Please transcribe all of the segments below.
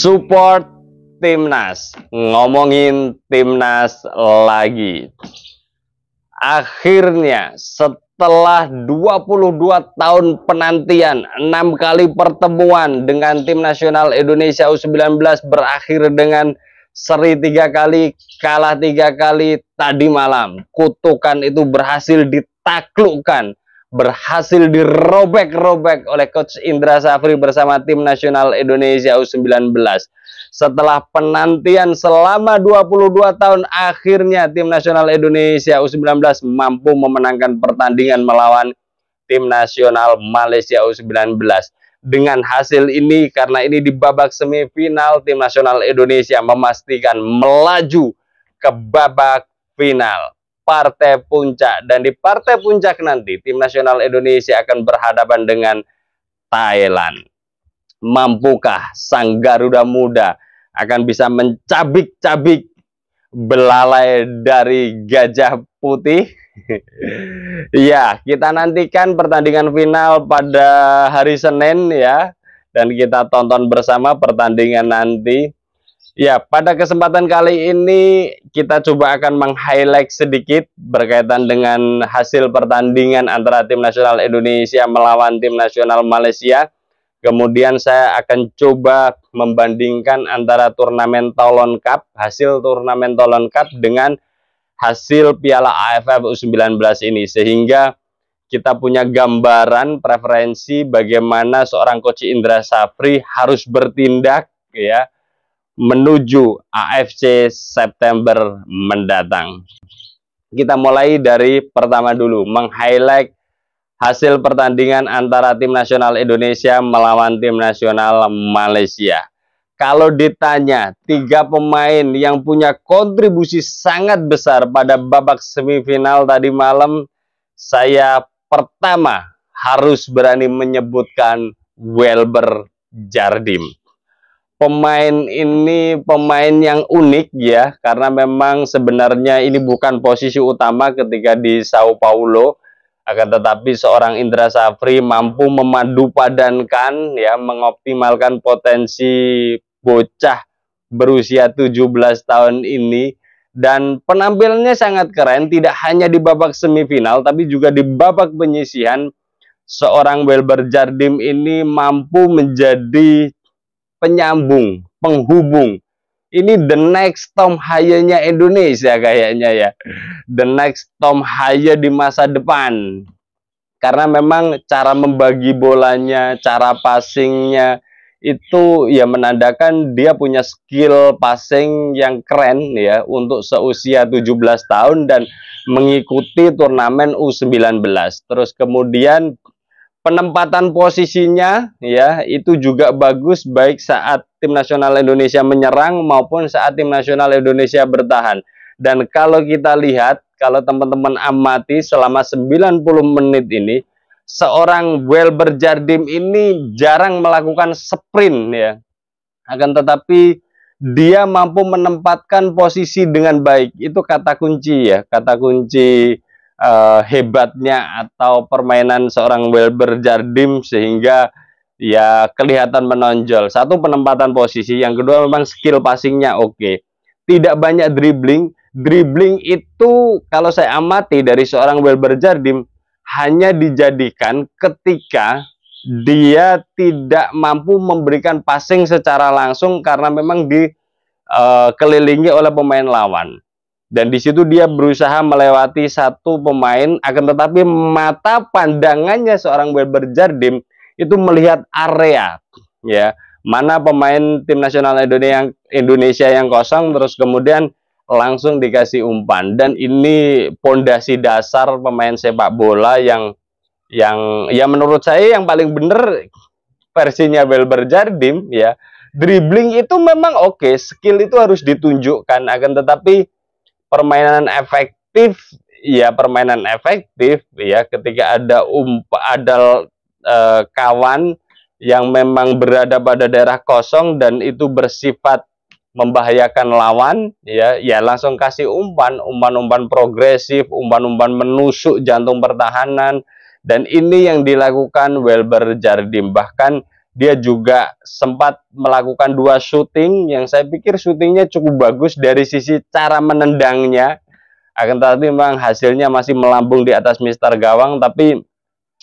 support timnas, ngomongin timnas lagi. Akhirnya setelah 22 tahun penantian, 6 kali pertemuan dengan tim nasional Indonesia U19 berakhir dengan seri 3 kali, kalah 3 kali. Tadi malam kutukan itu berhasil ditaklukkan, berhasil dirobek-robek oleh Coach Indra Safri bersama tim nasional Indonesia U19. Setelah penantian selama 22 tahun, akhirnya tim nasional Indonesia U19 mampu memenangkan pertandingan melawan tim nasional Malaysia U19. Dengan hasil ini, karena ini di babak semifinal, tim nasional Indonesia memastikan melaju ke babak final, partai puncak. Dan di partai puncak nanti, tim nasional Indonesia akan berhadapan dengan Thailand. Mampukah sang Garuda Muda akan bisa mencabik-cabik belalai dari Gajah Putih? Ya, kita nantikan pertandingan final pada hari Senin ya, dan kita tonton bersama pertandingan nanti. Ya, pada kesempatan kali ini kita coba akan meng-highlight sedikit berkaitan dengan hasil pertandingan antara tim nasional Indonesia melawan tim nasional Malaysia. Kemudian saya akan coba membandingkan antara turnamen Toulon Cup, hasil turnamen Toulon Cup dengan hasil Piala AFF U19 ini, sehingga kita punya gambaran preferensi bagaimana seorang Coach Indra Safri harus bertindak ya menuju AFC September mendatang. Kita mulai dari pertama dulu, meng-highlight hasil pertandingan antara tim nasional Indonesia melawan tim nasional Malaysia. Kalau ditanya 3 pemain yang punya kontribusi sangat besar pada babak semifinal tadi malam, saya pertama harus berani menyebutkan Welber Jardim. Pemain ini pemain yang unik ya, karena memang sebenarnya ini bukan posisi utama ketika di Sao Paulo. Akan tetapi seorang Indra Safri mampu memadupadankan ya, mengoptimalkan potensi bocah berusia 17 tahun ini, dan penampilannya sangat keren, tidak hanya di babak semifinal tapi juga di babak penyisihan. Seorang Welber Jardim ini mampu menjadi penyambung, penghubung. Ini the next Tom Haye-nya Indonesia kayaknya ya. The next Tom Haye di masa depan. Karena memang cara membagi bolanya, cara passingnya itu ya menandakan dia punya skill passing yang keren ya untuk seusia 17 tahun dan mengikuti turnamen U19. Terus kemudian penempatan posisinya ya itu juga bagus, baik saat tim nasional Indonesia menyerang maupun saat tim nasional Indonesia bertahan. Dan kalau kita lihat, kalau teman-teman amati selama 90 menit ini, seorang Welber Jardim ini jarang melakukan sprint ya. Akan tetapi dia mampu menempatkan posisi dengan baik. Itu kata kunci ya, kata kunci hebatnya atau permainan seorang Welber Jardim, sehingga ya kelihatan menonjol. Satu, penempatan posisi, yang kedua memang skill passingnya oke. Tidak banyak dribbling. Dribbling itu kalau saya amati dari seorang Welber Jardim hanya dijadikan ketika dia tidak mampu memberikan passing secara langsung karena memang dikelilingi oleh pemain lawan. Dan di situ dia berusaha melewati satu pemain, akan tetapi mata pandangannya seorang Welber Jardim itu melihat area ya, mana pemain tim nasional Indonesia yang kosong, terus kemudian langsung dikasih umpan. Dan ini pondasi dasar pemain sepak bola yang ya menurut saya yang paling benar versinya Welber Jardim ya. Dribbling itu memang oke, skill itu harus ditunjukkan, akan tetapi permainan efektif ya ketika ada kawan yang memang berada pada daerah kosong dan itu bersifat membahayakan lawan ya langsung kasih umpan progresif, umpan menusuk jantung pertahanan. Dan ini yang dilakukan Welber Jardim. Bahkan dia juga sempat melakukan 2 syuting yang saya pikir syutingnya cukup bagus dari sisi cara menendangnya. Akan tetapi memang hasilnya masih melambung di atas Mister Gawang, tapi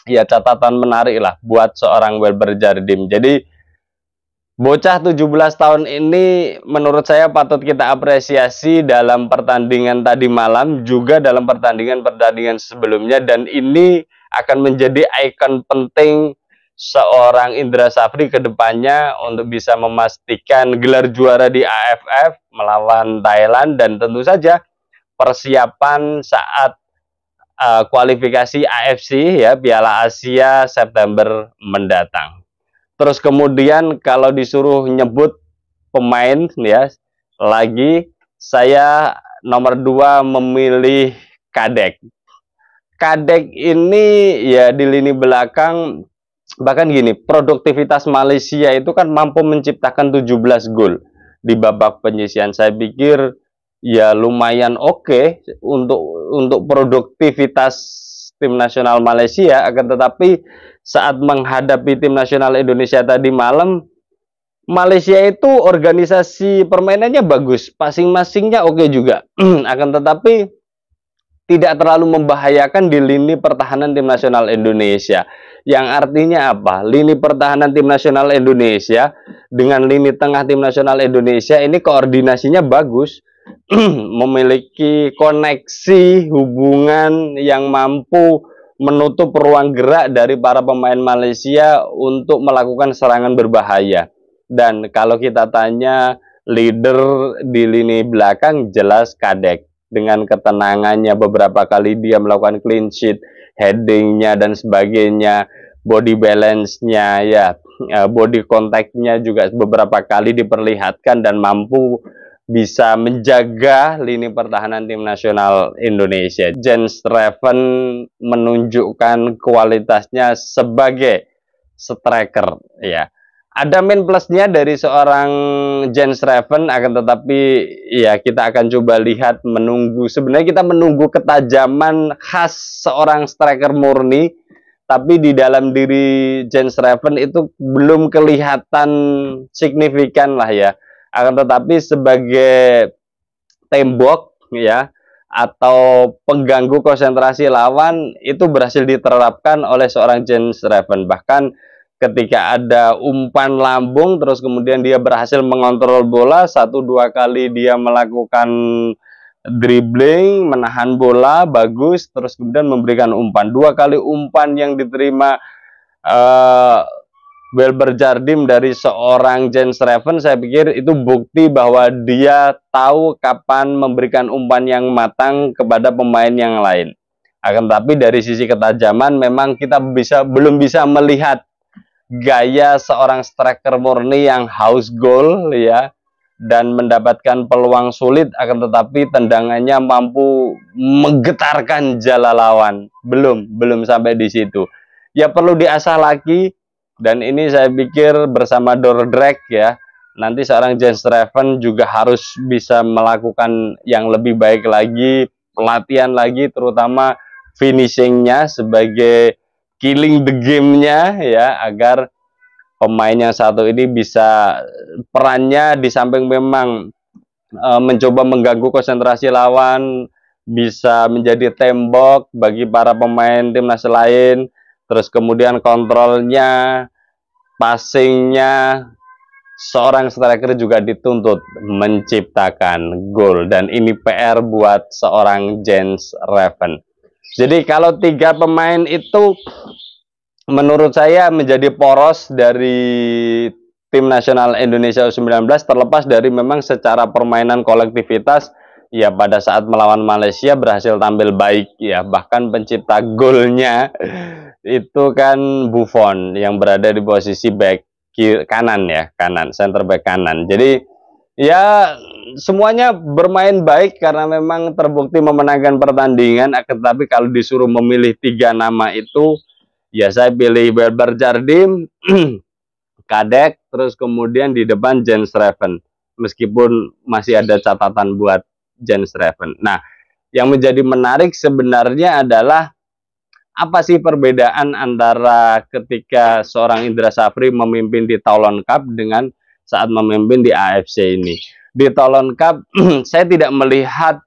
ya catatan menarik lah buat seorang Welber Jardim. Jadi bocah 17 tahun ini menurut saya patut kita apresiasi dalam pertandingan tadi malam, juga dalam pertandingan-pertandingan sebelumnya, dan ini akan menjadi ikon penting seorang Indra Safri ke depannya untuk bisa memastikan gelar juara di AFF melawan Thailand, dan tentu saja persiapan saat kualifikasi AFC ya, Piala Asia September mendatang. Terus kemudian kalau disuruh nyebut pemain ya, lagi saya nomor 2 memilih Kadek. Kadek ini ya di lini belakang, bahkan gini, produktivitas Malaysia itu kan mampu menciptakan 17 gol di babak penyisihan. Saya pikir ya lumayan oke untuk produktivitas tim nasional Malaysia. Akan tetapi saat menghadapi tim nasional Indonesia tadi malam, Malaysia itu organisasi permainannya bagus, passing-passingnya oke juga. Akan tetapi tidak terlalu membahayakan di lini pertahanan tim nasional Indonesia. Yang artinya apa? Lini pertahanan tim nasional Indonesia dengan lini tengah tim nasional Indonesia ini koordinasinya bagus. Memiliki koneksi hubungan yang mampu menutup ruang gerak dari para pemain Malaysia untuk melakukan serangan berbahaya. Dan kalau kita tanya leader di lini belakang, jelas Kadek. Dengan ketenangannya, beberapa kali dia melakukan clean sheet, headingnya dan sebagainya, body balance-nya ya, body contact-nya juga beberapa kali diperlihatkan dan mampu bisa menjaga lini pertahanan tim nasional Indonesia. Jens Schreven menunjukkan kualitasnya sebagai striker ya. Ada main plusnya dari seorang Jens Schreven, akan tetapi ya kita akan coba lihat, menunggu. Sebenarnya kita menunggu ketajaman khas seorang striker murni, tapi di dalam diri Jens Schreven itu belum kelihatan signifikan lah ya. Akan tetapi sebagai tembok ya, atau pengganggu konsentrasi lawan, itu berhasil diterapkan oleh seorang Jens Schreven. Bahkan ketika ada umpan lambung, terus kemudian dia berhasil mengontrol bola, 1-2 kali dia melakukan dribbling, menahan bola, bagus, terus kemudian memberikan umpan. 2 kali umpan yang diterima Welber Jardim dari seorang Jens Schreven, saya pikir itu bukti bahwa dia tahu kapan memberikan umpan yang matang kepada pemain yang lain. Akan tetapi dari sisi ketajaman memang kita belum bisa melihat gaya seorang striker murni yang haus gol ya, dan mendapatkan peluang sulit, akan tetapi tendangannya mampu menggetarkan jala lawan. Belum sampai di situ. Ya perlu diasah lagi, dan ini saya pikir bersama Dordrecht ya, nanti seorang Jens Schreven juga harus bisa melakukan yang lebih baik lagi, pelatihan lagi, terutama finishingnya sebagai killing the game-nya ya, agar pemain yang satu ini bisa perannya di samping memang mencoba mengganggu konsentrasi lawan, bisa menjadi tembok bagi para pemain timnas lain, terus kemudian kontrolnya, passingnya, seorang striker juga dituntut menciptakan gol, dan ini PR buat seorang Jens Schreven. Jadi kalau 3 pemain itu menurut saya menjadi poros dari tim nasional Indonesia U19, terlepas dari memang secara permainan kolektivitas ya pada saat melawan Malaysia berhasil tampil baik ya, bahkan pencipta golnya itu kan Buffon yang berada di posisi back kanan ya, center back kanan. Jadi ya semuanya bermain baik karena memang terbukti memenangkan pertandingan. Tetapi kalau disuruh memilih 3 nama itu, ya saya pilih Welber Jardim, Kadek, terus kemudian di depan Jens Schreven. Meskipun masih ada catatan buat Jens Schreven. Nah, yang menjadi menarik sebenarnya adalah apa sih perbedaan antara ketika seorang Indra Safri memimpin di Toulon Cup dengan saat memimpin di AFC ini? Di Toulon Cup, saya tidak melihat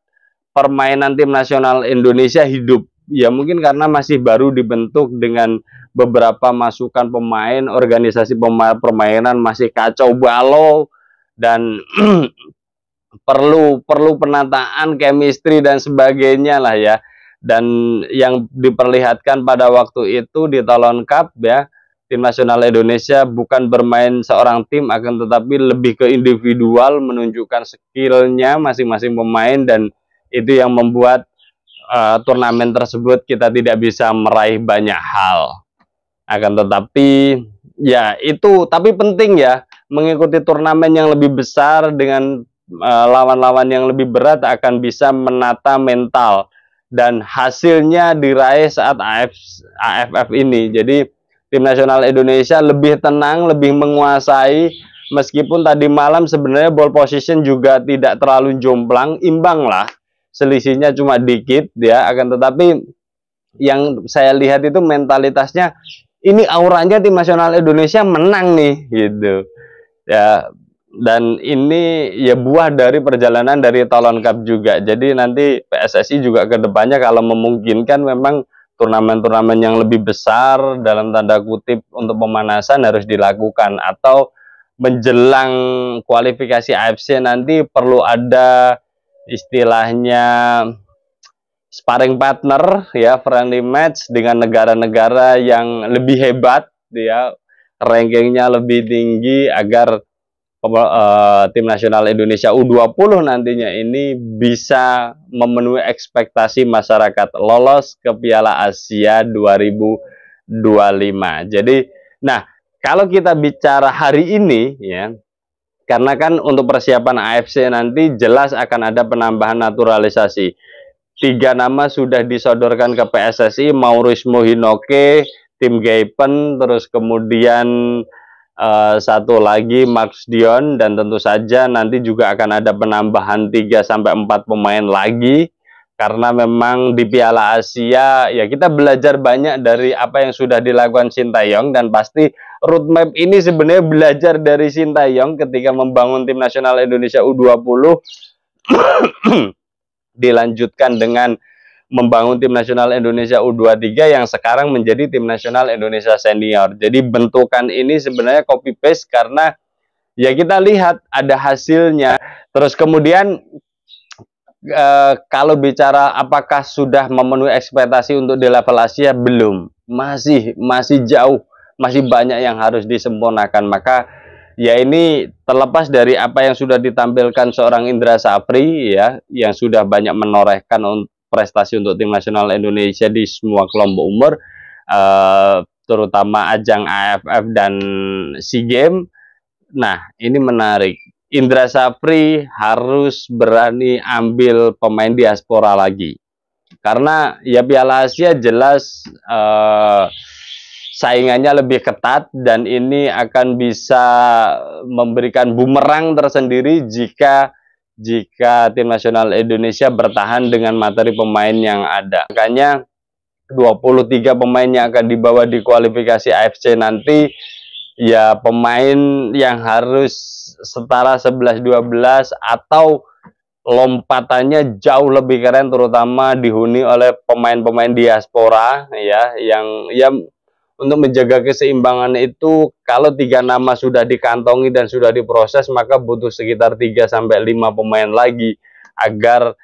permainan tim nasional Indonesia hidup. Ya mungkin karena masih baru dibentuk dengan beberapa masukan pemain, organisasi permainan masih kacau balau dan perlu penataan, chemistry dan sebagainya lah ya. Dan yang diperlihatkan pada waktu itu di Toulon Cup ya, tim nasional Indonesia bukan bermain seorang tim, akan tetapi lebih ke individual, menunjukkan skillnya masing-masing pemain, dan itu yang membuat turnamen tersebut kita tidak bisa meraih banyak hal. Akan tetapi ya itu, tapi penting ya, mengikuti turnamen yang lebih besar dengan lawan-lawan yang lebih berat akan bisa menata mental, dan hasilnya diraih saat AFF ini. Jadi tim nasional Indonesia lebih tenang, lebih menguasai, meskipun tadi malam sebenarnya ball position juga tidak terlalu jomplang, imbang lah, selisihnya cuma dikit ya. Akan tetapi yang saya lihat itu mentalitasnya, ini auranya tim nasional Indonesia menang nih gitu ya. Dan ini ya buah dari perjalanan dari Toulon Cup juga. Jadi nanti PSSI juga ke depannya kalau memungkinkan memang turnamen-turnamen yang lebih besar dalam tanda kutip untuk pemanasan harus dilakukan, atau menjelang kualifikasi AFC nanti perlu ada istilahnya sparring partner ya, friendly match dengan negara-negara yang lebih hebat ya, rankingnya lebih tinggi, agar tim nasional Indonesia U20 nantinya ini bisa memenuhi ekspektasi masyarakat, lolos ke Piala Asia 2025. Jadi, nah kalau kita bicara hari ini ya, karena kan untuk persiapan AFC nanti jelas akan ada penambahan naturalisasi. 3 nama sudah disodorkan ke PSSI, Maurice Mohinoke, Tim Gaipen, terus kemudian satu lagi Max Dion, dan tentu saja nanti juga akan ada penambahan 3-4 pemain lagi, karena memang di Piala Asia ya kita belajar banyak dari apa yang sudah dilakukan Sintayong, dan pasti roadmap ini sebenarnya belajar dari Sintayong ketika membangun tim nasional Indonesia U20 dilanjutkan dengan membangun tim nasional Indonesia U23 yang sekarang menjadi tim nasional Indonesia senior. Jadi bentukan ini sebenarnya copy paste, karena ya kita lihat ada hasilnya. Terus kemudian kalau bicara apakah sudah memenuhi ekspektasi untuk di level Asia, belum, masih jauh, masih banyak yang harus disempurnakan. Maka ya ini terlepas dari apa yang sudah ditampilkan seorang Indra Safri ya, yang sudah banyak menorehkan prestasi untuk tim nasional Indonesia di semua kelompok umur, terutama ajang AFF dan SEA Games. Nah, ini menarik. Indra Safri harus berani ambil pemain diaspora lagi. Karena ya Piala Asia jelas saingannya lebih ketat, dan ini akan bisa memberikan bumerang tersendiri jika tim nasional Indonesia bertahan dengan materi pemain yang ada. Makanya 23 pemain yang akan dibawa di kualifikasi AFC nanti ya pemain yang harus setara 11-12 atau lompatannya jauh lebih keren, terutama dihuni oleh pemain-pemain diaspora ya, yang untuk menjaga keseimbangan itu. Kalau 3 nama sudah dikantongi dan sudah diproses, maka butuh sekitar 3-5 pemain lagi agar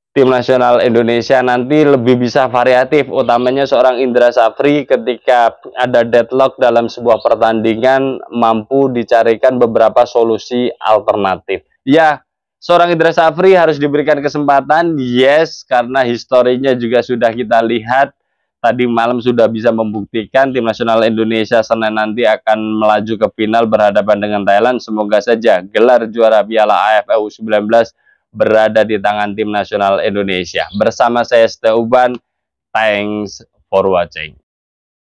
tim nasional Indonesia nanti lebih bisa variatif, utamanya seorang Indra Safri ketika ada deadlock dalam sebuah pertandingan mampu dicarikan beberapa solusi alternatif. Ya, seorang Indra Safri harus diberikan kesempatan, yes, karena historinya juga sudah kita lihat. Tadi malam sudah bisa membuktikan tim nasional Indonesia Senin nanti akan melaju ke final berhadapan dengan Thailand. Semoga saja gelar juara Piala AFF U19 berada di tangan tim nasional Indonesia. Bersama saya Setia Uban, thanks for watching.